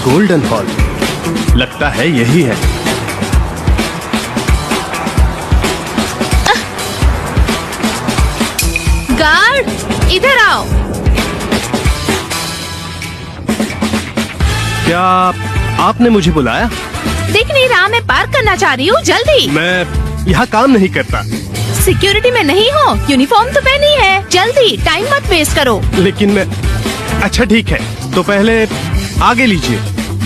Golden hall, लगता है यही है। गार्ड, इधर आओ। क्या आपने मुझे बुलाया? दिख नहीं रहा मैं पार्क करना चाह रही हूँ, जल्दी। मैं यहाँ काम नहीं करता। सिक्योरिटी में नहीं हो, यूनिफॉर्म तो पहनी है, जल्दी, टाइम मत वेस्ट करो। लेकिन मैं, अच्छा ठीक है, तो पहले आगे लीजिए,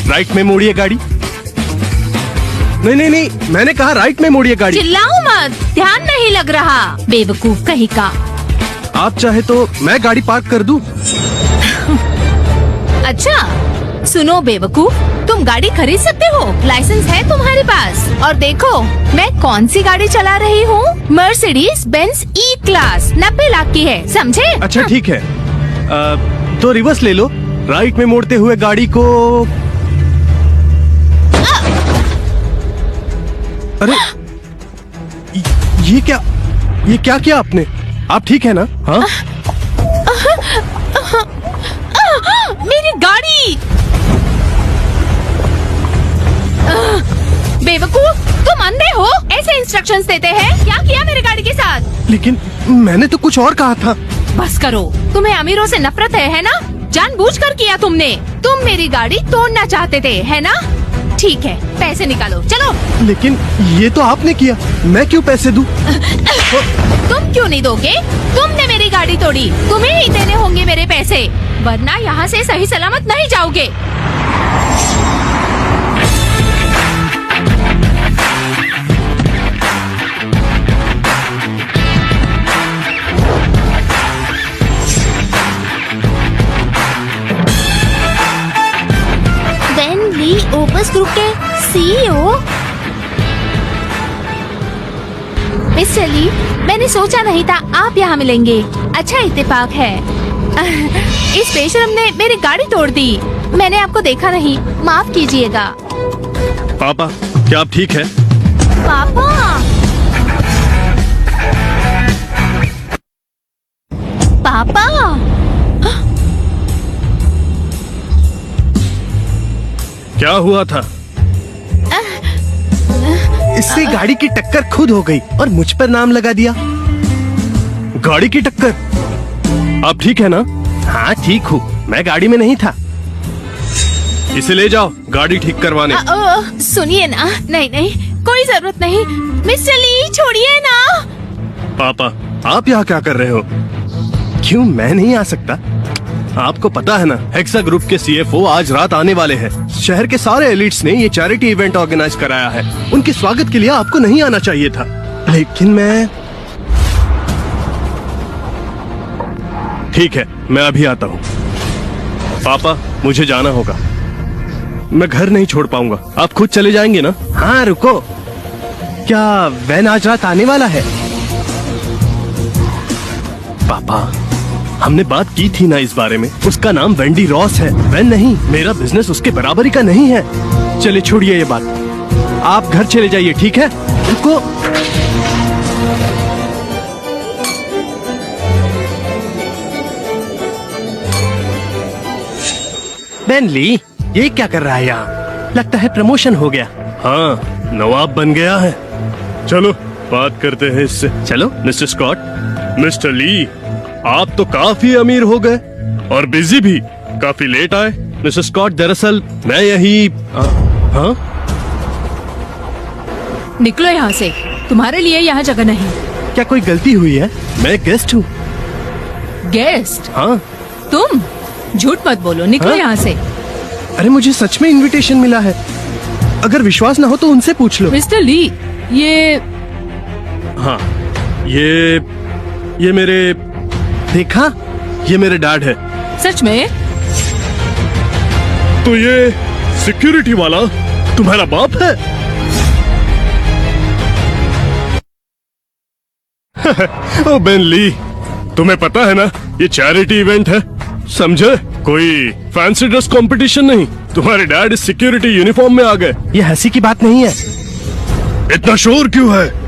राइट में मोड़िए गाड़ी। नहीं नहीं नहीं, मैंने कहा राइट में मोड़िए गाड़ी। चिल्लाओ मत, ध्यान नहीं लग रहा, बेवकूफ कहीं का। आप चाहे तो मैं गाड़ी पार्क कर दूं। अच्छा सुनो बेवकूफ, तुम गाड़ी खरीद सकते हो, लाइसेंस है तुम्हारे पास। और देखो मैं कौन सी गाड़ी चला रही हूँ, मर्सिडीज बेंज ई क्लास, 90 लाख की है, समझे? अच्छा ठीक है, तो रिवर्स ले लो, राइट में मोड़ते हुए गाड़ी को। अरे ये क्या किया आपने? आप ठीक है ना? हाँ? मेरी गाड़ी! बेवकूफ, तुम अंधे हो? ऐसे इंस्ट्रक्शंस देते हैं? क्या किया मेरी गाड़ी के साथ? लेकिन मैंने तो कुछ और कहा था। बस करो, तुम्हें अमीरों से नफरत है ना? जानबूझकर किया तुमने। तुम मेरी गाड़ी तोड़ना चाहते थे, है ना? ठीक है, पैसे निकालो, चलो। लेकिन ये तो आपने किया, मैं क्यों पैसे दूं? तुम क्यों नहीं दोगे? तुमने मेरी गाड़ी तोड़ी, तुम्हें ही देने होंगे मेरे पैसे, वरना यहाँ से सही सलामत नहीं जाओगे। बेन ली ओपस ग्रुप के CEO? मिस्टर ली, मैंने सोचा नहीं था आप यहाँ मिलेंगे, अच्छा इत्तेफाक है। इस बेशरम ने मेरी गाड़ी तोड़ दी, मैंने आपको देखा नहीं, माफ कीजिएगा। पापा, क्या आप ठीक है? पापा! पापा! क्या हुआ था? इससे गाड़ी की टक्कर खुद हो गई और मुझ पर नाम लगा दिया। गाड़ी की टक्कर? आप ठीक है ना? हाँ ठीक हूँ, मैं गाड़ी में नहीं था। इसे ले जाओ गाड़ी ठीक करवाने। सुनिए ना, नहीं नहीं, कोई जरूरत नहीं, मिस्टर ली छोड़िए ना। पापा, आप यहाँ क्या कर रहे हो? क्यों मैं नहीं आ सकता? आपको पता है ना, हेक्सा ग्रुप के CFO आज रात आने वाले हैं। शहर के सारे एलिट्स ने ये चैरिटी इवेंट ऑर्गेनाइज कराया है, उनके स्वागत के लिए आपको नहीं आना चाहिए था। लेकिन मैं, ठीक है, मैं अभी आता हूँ। पापा, मुझे जाना होगा, मैं घर नहीं छोड़ पाऊंगा। आप खुद चले जाएंगे ना? हाँ रुको, क्या वैन आज रात आने वाला है? पापा, हमने बात की थी ना इस बारे में, उसका नाम वेंडी रॉस है, वैन नहीं। मेरा बिजनेस उसके बराबरी का नहीं है। चलिए छोड़िए ये बात, आप घर चले जाइए, ठीक है? रुको, बेन ली, ये क्या कर रहा है यहाँ? लगता है प्रमोशन हो गया। हाँ, नवाब बन गया है। चलो बात करते हैं इससे। चलो मिस्टर स्कॉट। मिस्टर ली, आप तो काफी अमीर हो गए और बिजी भी, काफी लेट आए। मिस्टर स्कॉट, दरअसल मैं यही हाँ? निकलो यहाँ से, तुम्हारे लिए यहाँ जगह नहीं। क्या कोई गलती हुई है? मैं गेस्ट हूँ। गेस्ट? हाँ। तुम झूठ मत बोलो, निकलो हाँ? यहाँ से। अरे मुझे सच में इनविटेशन मिला है, अगर विश्वास ना हो तो उनसे पूछ लो। मिस्टर ली, ये हाँ, ये मेरे, देखा, ये मेरे डैड है। सच में? तो ये सिक्योरिटी वाला तुम्हारा बाप है? ओ बेन ली, तुम्हें पता है ना ये चैरिटी इवेंट है, समझे? कोई फैंसी ड्रेस कंपटीशन नहीं। तुम्हारे डैड इस सिक्योरिटी यूनिफॉर्म में आ गए। ये हंसी की बात नहीं है। इतना शोर क्यों है?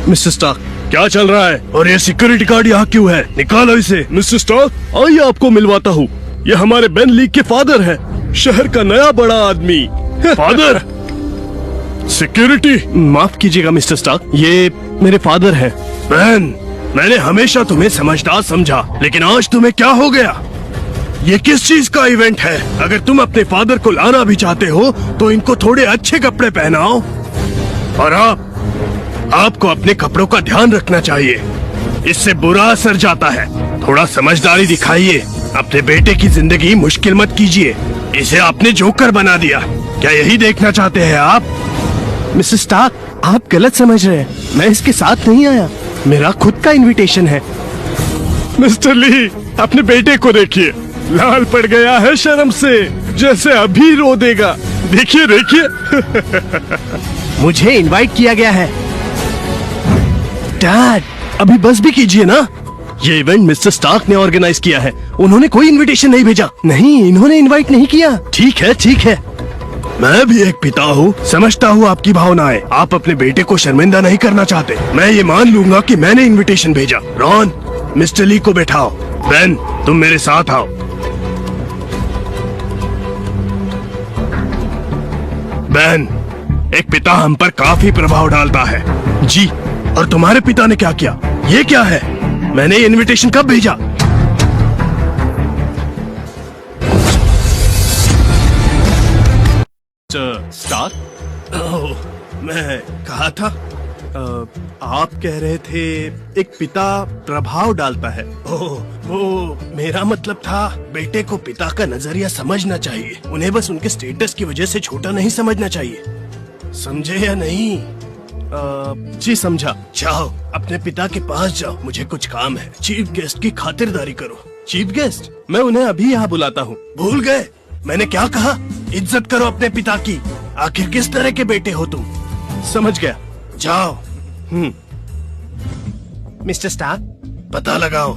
मिस्टर स्टार्क, क्या चल रहा है? और ये सिक्योरिटी गार्ड यहाँ क्यों है? निकालो इसे। मिस्टर स्टार्क, आइए आपको मिलवाता हूँ, ये हमारे बेन ली के फादर है। शहर का नया बड़ा आदमी। Father, security. माफ कीजिएगा मिस्टर स्टार्क, ये मेरे फादर हैं। बहन, मैंने हमेशा तुम्हें समझदार समझा, लेकिन आज तुम्हें क्या हो गया? ये किस चीज का इवेंट है? अगर तुम अपने फादर को लाना भी चाहते हो तो इनको थोड़े अच्छे कपड़े पहनाओ। और आपको अपने कपड़ों का ध्यान रखना चाहिए, इससे बुरा असर जाता है। थोड़ा समझदारी दिखाइए, अपने बेटे की जिंदगी मुश्किल मत कीजिए। इसे आपने जोकर बना दिया। क्या यही देखना चाहते हैं आप? मिस्टर स्टार्क, आप गलत समझ रहे हैं। मैं इसके साथ नहीं आया, मेरा खुद का इनविटेशन है। मिस्टर ली, अपने बेटे को देखिए, लाल पड़ गया है शर्म से, जैसे अभी रो देगा। देखिए देखिए। मुझे इनवाइट किया गया है। डैड, अभी बस भी कीजिए ना। ये इवेंट मिस्टर स्टार्क ने ऑर्गेनाइज किया है, उन्होंने कोई इनविटेशन नहीं भेजा। नहीं, इन्होंने इनवाइट नहीं किया। ठीक है ठीक है, मैं भी एक पिता हूँ, समझता हूँ आपकी भावनाएं। आप अपने बेटे को शर्मिंदा नहीं करना चाहते। मैं ये मान लूंगा कि मैंने इनविटेशन भेजा। रॉन, मिस्टर ली को बैठाओ। बेन, तुम मेरे साथ आओ। बेन, एक पिता हम पर काफी प्रभाव डालता है। जी, और तुम्हारे पिता ने क्या किया? ये क्या है? मैंने इनविटेशन कब भेजा? स्टार्क, मैं कहा था, आप कह रहे थे एक पिता प्रभाव डालता है। वो मेरा मतलब था, बेटे को पिता का नजरिया समझना चाहिए। उन्हें बस उनके स्टेटस की वजह से छोटा नहीं समझना चाहिए। समझे या नहीं? जी समझा। जाओ, अपने पिता के पास जाओ, मुझे कुछ काम है। चीफ गेस्ट की खातिरदारी करो। Chief guest? मैं उन्हें अभी यहाँ बुलाता हूँ। भूल गए मैंने क्या कहा? इज्जत करो अपने पिता की। आखिर किस तरह के बेटे हो तुम? समझ गया, जाओ। मिस्टर स्टार्क, पता लगाओ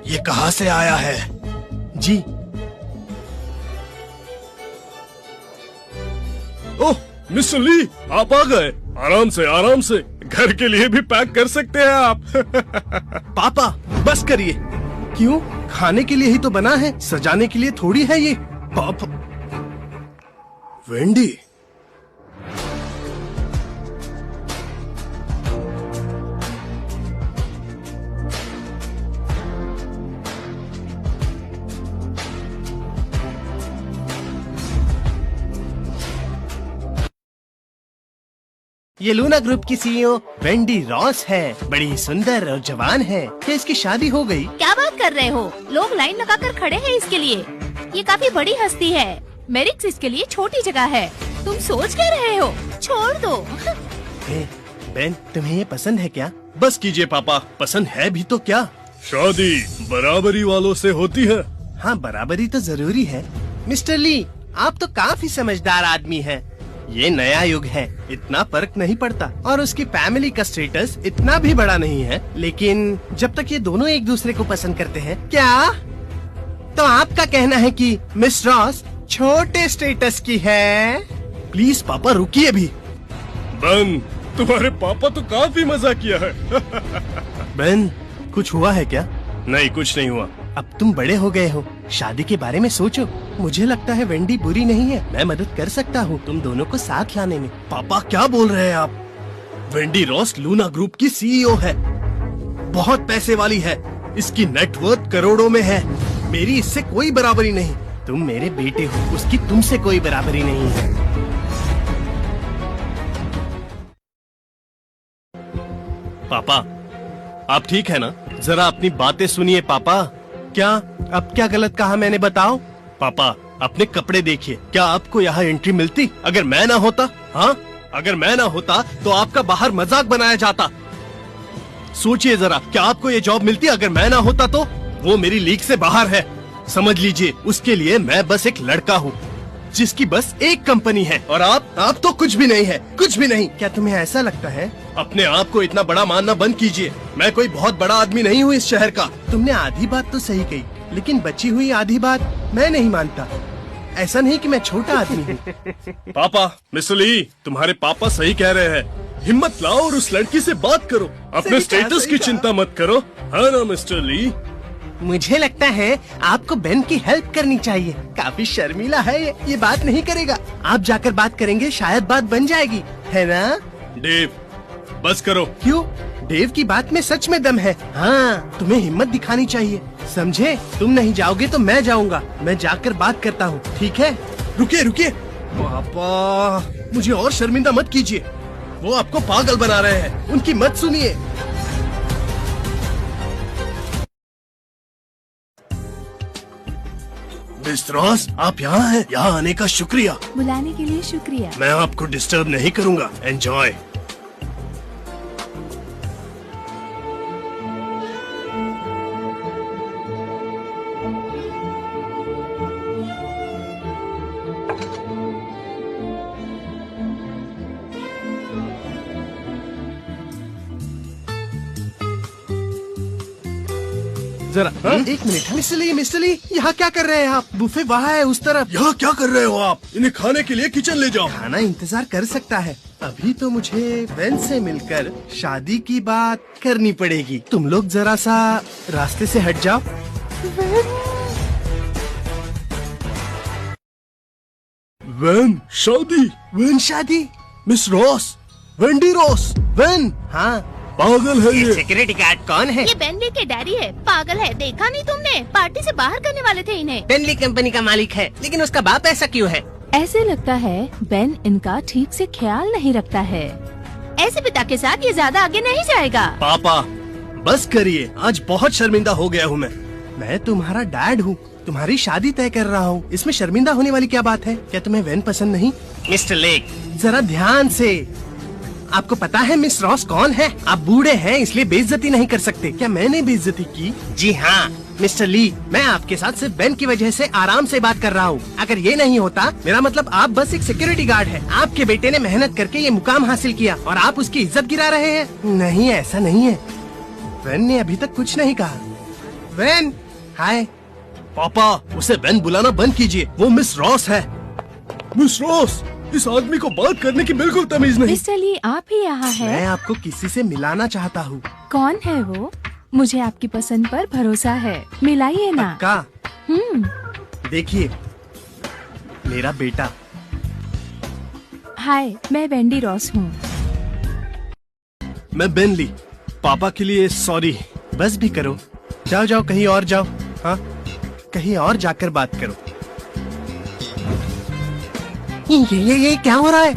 ये कहाँ से आया है। जी। ओह मिस्टर ली, आप आ गए। आराम से आराम से, घर के लिए भी पैक कर सकते हैं आप। पापा बस करिए। क्यों? खाने के लिए ही तो बना है, सजाने के लिए थोड़ी है ये। पापा। वेंडी, ये लूना ग्रुप की सीईओ वेंडी रॉस है। बड़ी सुंदर और जवान है। क्या इसकी शादी हो गई? क्या बात कर रहे हो? लोग लाइन लगाकर खड़े हैं इसके लिए। ये काफी बड़ी हस्ती है। मेरिक्स इसके लिए छोटी जगह है। तुम सोच क्या रहे हो? छोड़ दो। बेन, तुम्हें ये पसंद है क्या? बस कीजिए पापा, पसंद है भी तो क्या। शादी बराबरी वालों से होती है। हाँ, बराबरी तो जरूरी है। मिस्टर ली, आप तो काफी समझदार आदमी हैं। ये नया युग है, इतना फर्क नहीं पड़ता। और उसकी फैमिली का स्टेटस इतना भी बड़ा नहीं है। लेकिन जब तक ये दोनों एक दूसरे को पसंद करते हैं। क्या तो आपका कहना है कि मिस रॉस छोटे स्टेटस की है? प्लीज पापा रुकिए भी। बेन, तुम्हारे पापा तो काफी मजा किया है। बेन, कुछ हुआ है क्या? नहीं, कुछ नहीं हुआ। अब तुम बड़े हो गए हो, शादी के बारे में सोचो। मुझे लगता है वेंडी बुरी नहीं है। मैं मदद कर सकता हूँ तुम दोनों को साथ लाने में। पापा क्या बोल रहे हैं आप? वेंडी रॉस लूना ग्रुप की सीईओ है, बहुत पैसे वाली है। इसकी नेटवर्थ करोड़ों में है। मेरी इससे कोई बराबरी नहीं। तुम मेरे बेटे हो, उसकी तुमसे कोई बराबरी नहीं है। पापा, आप ठीक है ना? जरा अपनी बातें सुनिए पापा। क्या? अब क्या गलत कहा मैंने, बताओ। पापा, अपने कपड़े देखिए। क्या आपको यहाँ एंट्री मिलती अगर मैं ना होता? हाँ, अगर मैं ना होता तो आपका बाहर मजाक बनाया जाता। सोचिए जरा, क्या आपको ये जॉब मिलती अगर मैं ना होता तो? वो मेरी लीग से बाहर है, समझ लीजिए। उसके लिए मैं बस एक लड़का हूँ जिसकी बस एक कंपनी है। और आप तो कुछ भी नहीं है, कुछ भी नहीं। क्या तुम्हें ऐसा लगता है? अपने आप को इतना बड़ा मानना बंद कीजिए। मैं कोई बहुत बड़ा आदमी नहीं हूँ इस शहर का। तुमने आधी बात तो सही कही, लेकिन बची हुई आधी बात मैं नहीं मानता। ऐसा नहीं कि मैं छोटा आदमी हूँ। पापा, मिस्टर ली, तुम्हारे पापा सही कह रहे हैं। हिम्मत लाओ और उस लड़की से बात करो। अपने स्टेटस की चिंता मत करो, है ना मिस्टर ली? मुझे लगता है आपको बेन की हेल्प करनी चाहिए। काफी शर्मीला है ये बात नहीं करेगा। आप जाकर बात करेंगे, शायद बात बन जाएगी, है ना? डेव, बस करो। क्यों? डेव की बात में सच में दम है। हाँ, तुम्हें हिम्मत दिखानी चाहिए, समझे? तुम नहीं जाओगे तो मैं जाऊंगा। मैं जाकर बात करता हूँ, ठीक है? रुकिए रुकिए, पापा मुझे और शर्मिंदा मत कीजिए। वो आपको पागल बना रहे हैं। उनकी मत सुनिए। मिस रॉस, आप यहाँ हैं? यहाँ आने का शुक्रिया। बुलाने के लिए शुक्रिया। मैं आपको डिस्टर्ब नहीं करूँगा। एंजॉय। जरा एक मिनट। मिस्टर ली, यहाँ क्या कर रहे हैं आप? बुफे वहाँ है उस तरफ। यहाँ क्या कर रहे हो आप? इन्हें खाने के लिए किचन ले जाओ। खाना इंतजार कर सकता है। अभी तो मुझे बेन से मिलकर शादी की बात करनी पड़ेगी। तुम लोग जरा सा रास्ते से हट जाओ। वेन शादी? वेन शादी? Miss Ross, Wendy Ross. When? हाँ। पागल है ये। सिक्योरिटी गार्ड कौन है? ये बेनली के डैडी है। पागल है, देखा नहीं तुमने? पार्टी से बाहर करने वाले थे इन्हें। बेनली कंपनी का मालिक है, लेकिन उसका बाप ऐसा क्यों है? ऐसे लगता है बेन इनका ठीक से ख्याल नहीं रखता है। ऐसे पिता के साथ ये ज्यादा आगे नहीं जाएगा। पापा बस करिए, आज बहुत शर्मिंदा हो गया हूँ मैं। मैं तुम्हारा डैड हूँ, तुम्हारी शादी तय कर रहा हूँ। इसमें शर्मिंदा होने वाली क्या बात है? क्या तुम्हें वेन पसंद नहीं? मिस्टर लेक, जरा ध्यान से। आपको पता है मिस रॉस कौन है? आप बूढ़े हैं इसलिए बेइज्जती नहीं कर सकते। क्या मैंने बेइज्जती की? जी हाँ मिस्टर ली, मैं आपके साथ सिर्फ बेन की वजह से आराम से बात कर रहा हूँ। अगर ये नहीं होता, मेरा मतलब आप बस एक सिक्योरिटी गार्ड है। आपके बेटे ने मेहनत करके ये मुकाम हासिल किया और आप उसकी इज्जत गिरा रहे हैं। नहीं, ऐसा नहीं है। वेन ने अभी तक कुछ नहीं कहा। वेन, हाय। पापा उसे बेन बुलाना बंद कीजिए, वो मिस रॉस है। मिस रॉस, इस आदमी को बात करने की बिल्कुल तमीज नहीं। मिस्टर ली, आप ही यहाँ मैं है? आपको किसी से मिलाना चाहता हूँ। कौन है वो? मुझे आपकी पसंद पर भरोसा है, मिलाइए ना। पक्का? देखिए, मेरा बेटा। हाय, मैं वेंडी रॉस हूँ। मैं बेन ली। पापा के लिए सॉरी। बस भी करो, जाओ जाओ कहीं और जाओ। हाँ, कहीं और जाकर बात करो। ये क्या हो रहा है?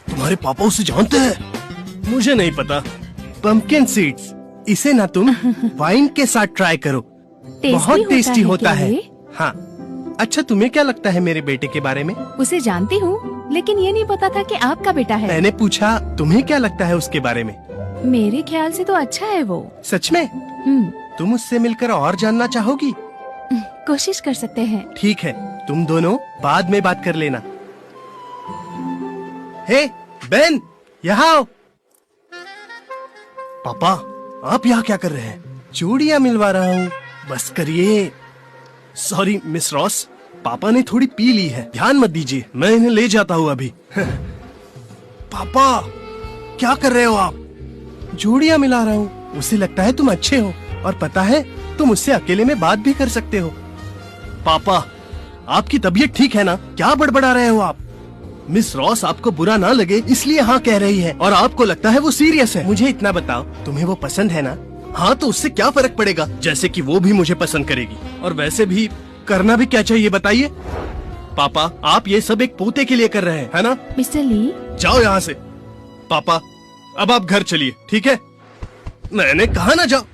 तुम्हारे पापा उसे जानते हैं? मुझे नहीं पता। पंपकिन सीड्स, इसे ना तुम वाइन के साथ ट्राई करो, बहुत टेस्टी होता है। हाँ, अच्छा तुम्हें क्या लगता है मेरे बेटे के बारे में? उसे जानती हूँ, लेकिन ये नहीं पता था कि आपका बेटा है। मैंने पूछा तुम्हें क्या लगता है उसके बारे में? मेरे ख्याल से तो अच्छा है वो। सच में? तुम उससे मिलकर और जानना चाहोगी? कोशिश कर सकते हैं। ठीक है, तुम दोनों बाद में बात कर लेना। हे बेन, यहाँ आओ। पापा आप यहाँ क्या कर रहे हैं? चूड़ियाँ मिलवा रहा हूँ। बस करिए। सॉरी मिस रॉस, पापा ने थोड़ी पी ली है, ध्यान मत दीजिए। मैं इन्हें ले जाता हूँ अभी। पापा क्या कर रहे हो आप? चूड़ियाँ मिला रहा हूँ। उसे लगता है तुम अच्छे हो और पता है तुम उससे अकेले में बात भी कर सकते हो। पापा आपकी तबीयत ठीक है ना? क्या बड़बड़ा रहे हो आप? मिस रॉस आपको बुरा ना लगे इसलिए हाँ कह रही है और आपको लगता है वो सीरियस है। मुझे इतना बताओ, तुम्हें वो पसंद है ना? हाँ, तो उससे क्या फर्क पड़ेगा, जैसे कि वो भी मुझे पसंद करेगी। और वैसे भी करना भी क्या चाहिए बताइए? पापा आप ये सब एक पोते के लिए कर रहे हैं, है ना? मिस्टर ली, जाओ यहाँ से। पापा अब आप घर चलिए, ठीक है? मैंने कहा ना जाओ।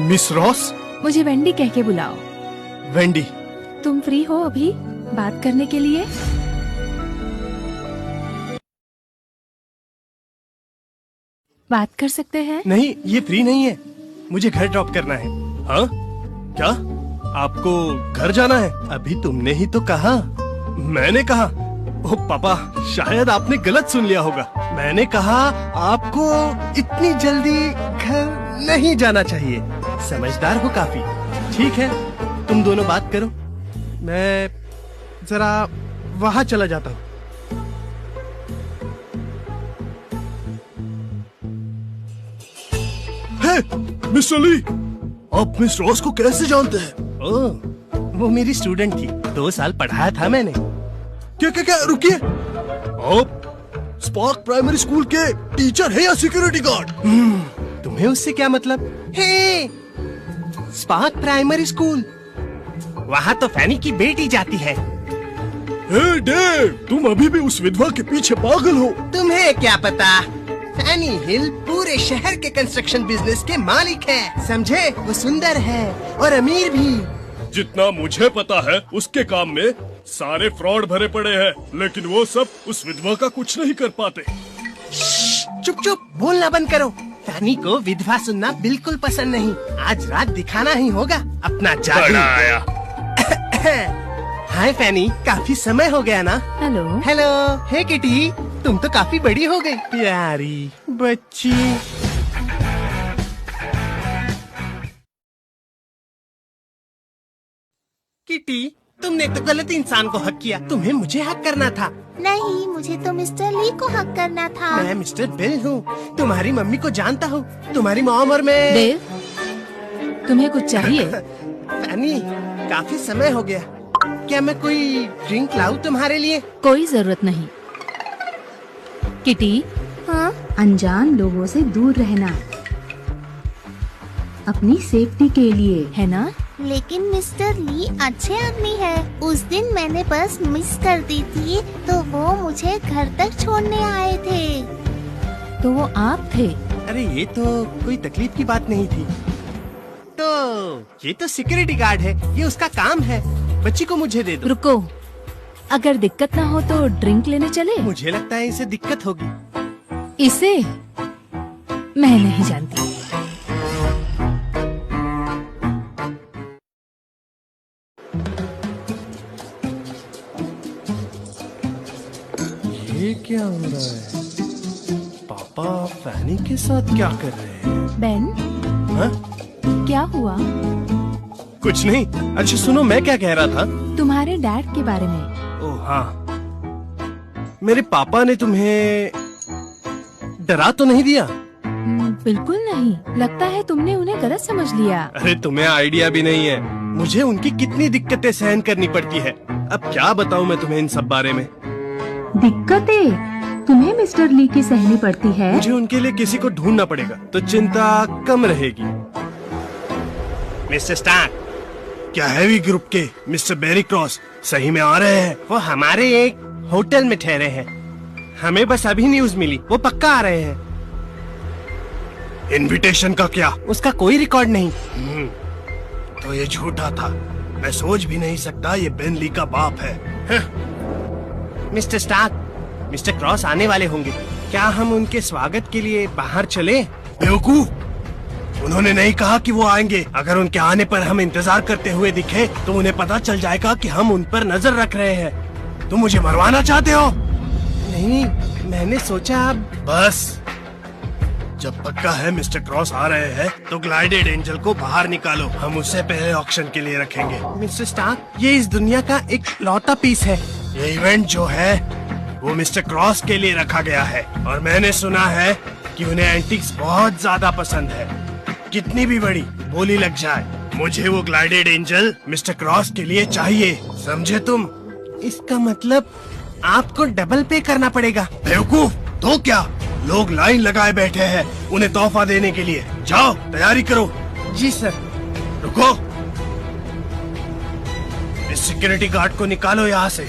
मिस रॉस, मुझे वेंडी कह के बुलाओ। वेंडी, तुम फ्री हो अभी बात करने के लिए? बात कर सकते हैं? नहीं, ये फ्री नहीं है, मुझे घर ड्रॉप करना है। हाँ क्या? आपको घर जाना है? अभी तुमने ही तो कहा। मैंने कहा? ओ पापा, शायद आपने गलत सुन लिया होगा। मैंने कहा आपको इतनी जल्दी घर नहीं जाना चाहिए। समझदार हो काफी। ठीक है, तुम दोनों बात करो, मैं जरा वहाँ चला जाता हूँ। मिस्टर ली, आप मिस रॉस को कैसे जानते हैं? ओह, वो मेरी स्टूडेंट थी, 2 साल पढ़ाया था मैंने। क्या क्या क्या, रुकिए, आप स्पार्क प्राइमरी स्कूल के टीचर है या सिक्योरिटी गार्ड? तुम्हें उससे क्या मतलब? हे, स्पार्क प्राइमरी स्कूल, वहाँ तो फैनी की बेटी जाती है। हे डेव, तुम अभी भी उस विधवा के पीछे पागल हो। तुम्हें क्या पता, फैनी हिल पूरे शहर के कंस्ट्रक्शन बिजनेस के मालिक है, समझे? वो सुंदर है और अमीर भी। जितना मुझे पता है उसके काम में सारे फ्रॉड भरे पड़े हैं, लेकिन वो सब उस विधवा का कुछ नहीं कर पाते। चुप चुप, बोलना बंद करो। फैनी को विधवा सुनना बिल्कुल पसंद नहीं। आज रात दिखाना ही होगा अपना जादू। हाय फैनी, काफी समय हो गया ना? हेलो। हेलो, हे किटी, तुम तो काफी बड़ी हो गई, प्यारी बच्ची। किटी, तुमने तो गलत इंसान को हक किया। तुम्हें मुझे हक करना था। नहीं, मुझे तो मिस्टर ली को हक करना था। मैं मिस्टर बिल हूँ, तुम्हारी मम्मी को जानता हूँ, तुम्हारी मॉम और मैं। देव, तुम्हें कुछ चाहिए? फैनी, काफी समय हो गया, क्या मैं कोई ड्रिंक लाऊं तुम्हारे लिए? कोई जरूरत नहीं। किटी, हाँ? अनजान लोगों से दूर रहना, अपनी सेफ्टी के लिए, है ना? लेकिन मिस्टर ली अच्छे आदमी है। उस दिन मैंने बस मिस कर दी थी, तो वो मुझे घर तक छोड़ने आए थे। तो वो आप थे? अरे ये तो कोई तकलीफ की बात नहीं थी। तो ये तो सिक्योरिटी गार्ड है, ये उसका काम है। बच्ची को मुझे दे दो। रुको, अगर दिक्कत ना हो तो ड्रिंक लेने चले? मुझे लगता है इसे दिक्कत होगी। इसे मैं नहीं जानती। ये क्या हो रहा है? पापा फैनी के साथ क्या कर रहे हैं? बेन, हाँ? क्या हुआ? कुछ नहीं। अच्छा सुनो, मैं क्या कह रहा था? तुम्हारे डैड के बारे में। ओह हाँ, मेरे पापा ने तुम्हें डरा तो नहीं दिया? बिल्कुल नहीं, लगता है तुमने उन्हें गलत समझ लिया। अरे तुम्हें आइडिया भी नहीं है मुझे उनकी कितनी दिक्कतें सहन करनी पड़ती है। अब क्या बताऊं मैं तुम्हें इन सब बारे में। दिक्कतें तुम्हें मिस्टर ली की सहनी पड़ती है। मुझे उनके लिए किसी को ढूंढना पड़ेगा तो चिंता कम रहेगी। मिस्टर स्टार्क, क्या हैवी ग्रुप के मिस्टर बेरी क्रॉस सही में आ रहे हैं? वो हमारे एक होटल में ठहरे हैं, हमें बस अभी न्यूज मिली, वो पक्का आ रहे हैं। इनविटेशन का क्या? उसका कोई रिकॉर्ड नहीं। तो ये झूठा था, मैं सोच भी नहीं सकता ये बेन ली का बाप है। मिस्टर स्टार्क, मिस्टर क्रॉस आने वाले होंगे, क्या हम उनके स्वागत के लिए बाहर चले? बेवकूफ, उन्होंने नहीं कहा कि वो आएंगे। अगर उनके आने पर हम इंतजार करते हुए दिखे तो उन्हें पता चल जाएगा कि हम उन पर नजर रख रहे हैं। तुम मुझे मरवाना चाहते हो? नहीं, मैंने सोचा बस जब पक्का है मिस्टर क्रॉस आ रहे हैं तो ग्लाइडेड एंजल को बाहर निकालो, हम उसे पहले ऑक्शन के लिए रखेंगे। मिस्टर स्टार्क, ये इस दुनिया का एक लौता पीस है। ये इवेंट जो है वो मिस्टर क्रॉस के लिए रखा गया है और मैंने सुना है कि उन्हें एंटिक्स बहुत ज्यादा पसंद है। कितनी भी बड़ी बोली लग जाए, मुझे वो ग्लाइडेड एंजल मिस्टर क्रॉस के लिए चाहिए, समझे तुम? इसका मतलब आपको डबल पे करना पड़ेगा। बेवकूफ, तो क्या, लोग लाइन लगाए बैठे हैं उन्हें तोहफा देने के लिए। जाओ तैयारी करो। जी सर। रुको, इस सिक्योरिटी गार्ड को निकालो यहाँ से।